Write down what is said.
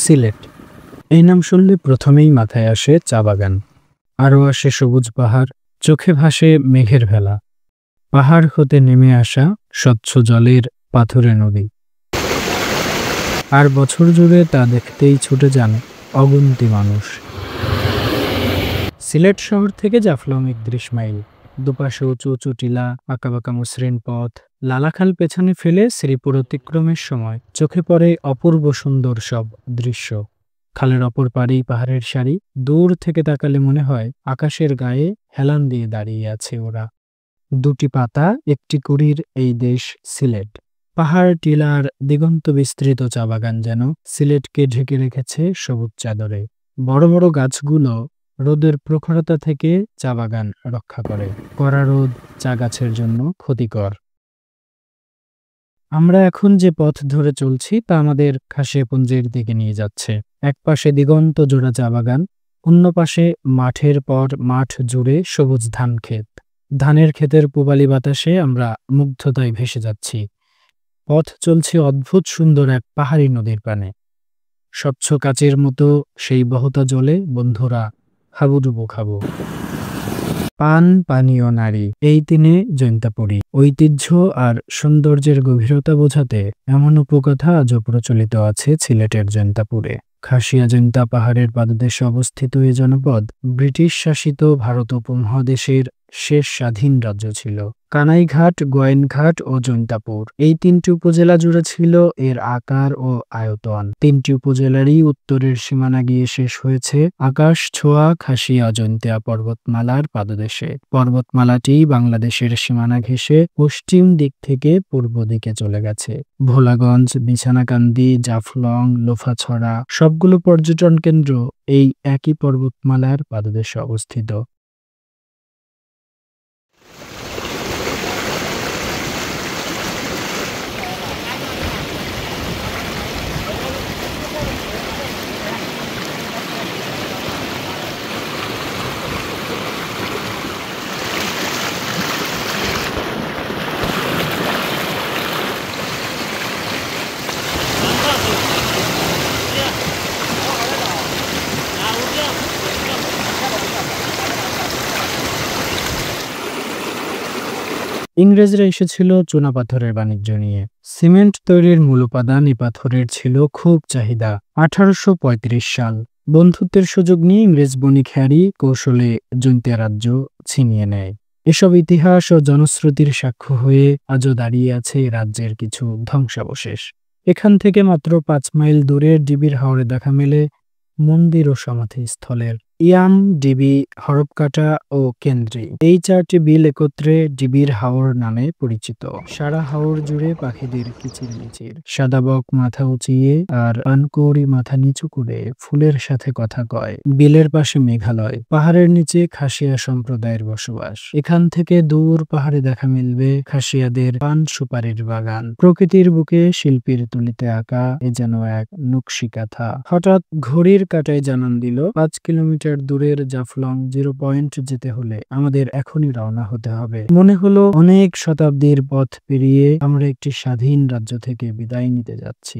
সিলেট। এই নাম শুনলে প্রথমেই মাথায় আসে চা বাগান, আরও আসে সবুজ পাহাড়, চোখে ভাসে মেঘের ভেলা, পাহাড় হতে নেমে আসা স্বচ্ছ জলের পাথুরে নদী। আর বছর জুড়ে তা দেখতেই ছুটে যান অগুন্তি মানুষ। সিলেট শহর থেকে জাফলং ৩১ মাইল, দুপাশে উঁচু উঁচু টিলা, আঁকাবাঁকা মসৃণ পথ, লালাখাল পেছনে ফেলে শ্রীপুর অতিক্রমের সময় চোখে পড়ে অপূর্ব সুন্দর সব দৃশ্য। খালের অপর পাড়েই পাহাড়ের সারি, দূর থেকে তাকালে মনে হয় আকাশের গায়ে হেলান দিয়ে দাঁড়িয়ে আছে ওরা। দুটি পাতা একটি কুড়ির এই দেশ সিলেট। পাহাড় টিলার দিগন্ত বিস্তৃত চা বাগান যেন সিলেটকে ঢেকে রেখেছে সবুজ চাদরে। বড় বড় গাছগুলো রোদের প্রখরতা থেকে চা বাগান রক্ষা করে। কড়া রোদ চা গাছের জন্য ক্ষতিকর। আমরা এখন যে পথ ধরে চলছি তা আমাদের খাসিয়াপুঞ্জির দিকে নিয়ে যাচ্ছে। এক পাশে দিগন্ত জোড়া চা বাগান, অন্য পাশে মাঠের পর মাঠ জুড়ে সবুজ ধান ক্ষেত। ধানের ক্ষেতের পূবালি বাতাসে আমরা মুগ্ধতায় ভেসে যাচ্ছি। পথ চলছে অদ্ভুত সুন্দর এক পাহাড়ি নদীর পানে। স্বচ্ছ কাচের মতো সেই বহতা জলে বন্ধুরা হাবুডুবু খাবো। পান পানীয় নারী, এই দিনে জৈন্তাপুরী। ঐতিহ্য আর সৌন্দর্যের গভীরতা বোঝাতে এমন উপকথা আজও প্রচলিত আছে সিলেটের জৈন্তাপুরে। খাসিয়া জৈন্তা পাহাড়ের পাদদেশে অবস্থিত এই জনপদ ব্রিটিশ শাসিত ভারত উপমহাদেশের শেষ স্বাধীন রাজ্য ছিল। কানাইঘাট, গোয়াইনঘাট ও জৈন্তাপুর, এই তিনটি উপজেলা জুড়ে ছিল এর আকার ও আয়তন। তিনটি উপজেলারই উত্তরের সীমানা গিয়ে শেষ হয়েছে আকাশ ছোঁয়া খাসিয়া জৈন্তা পর্বতমালার পাদদেশে। পর্বতমালাটি বাংলাদেশের সীমানা ঘেঁষে পশ্চিম দিক থেকে পূর্ব দিকে চলে গেছে। ভোলাগঞ্জ, বিছানাকান্দি, জাফলং, লোফাছড়া সবগুলো পর্যটন কেন্দ্র এই একই পর্বতমালার পাদদেশে অবস্থিত। ইংরেজরা এসেছিল চুনাপাথরের বাণিজ্য নিয়ে। সিমেন্ট তৈরির মূল উপাদান এ পাথরের ছিল খুব চাহিদা। 1835 সাল, বন্ধুত্বের সুযোগ নিয়ে ইংরেজ বণিক হ্যারি কৌশলে জৈন্তা রাজ্য ছিনিয়ে নেয়। এসব ইতিহাস ও জনশ্রুতির সাক্ষ্য হয়ে আজও দাঁড়িয়ে আছে এ রাজ্যের কিছু ধ্বংসাবশেষ। এখান থেকে মাত্র 5 মাইল দূরে ডিবির হাওরে দেখা মেলে মন্দির ও সমাধিস্থলের। ইয়াম, ডিবি, হরপকাটা ও কেন্দ্রি, এই 4টি বিল একত্রে ডিবির হাওর নামে পরিচিত। সারা হাওর জুড়ে পাখিদের কিচিরমিচির। সাদা বক মাথা উঁচিয়ে আর পানকৌড়ি মাথা নিচু করে ফুলের সাথে কথা কয়। বিলের পাশে মেঘালয়, পাহাড়ের নিচে খাসিয়া সম্প্রদায়ের বসবাস। এখান থেকে দূর পাহাড়ে দেখা মিলবে খাসিয়াদের পান সুপারির বাগান। প্রকৃতির বুকে শিল্পীর তুলিতে আঁকা এ যেন এক নকশি কাঁথা। হঠাৎ ঘড়ির কাঁটায় জানান দিল 5 কিলোমিটার দূরের জাফলং 0 পয়েন্ট যেতে হলে আমাদের এখনই রওনা হতে হবে। মনে হলো অনেক শতাব্দীর পথ পেরিয়ে আমরা একটি স্বাধীন রাজ্য থেকে বিদায় নিতে যাচ্ছি।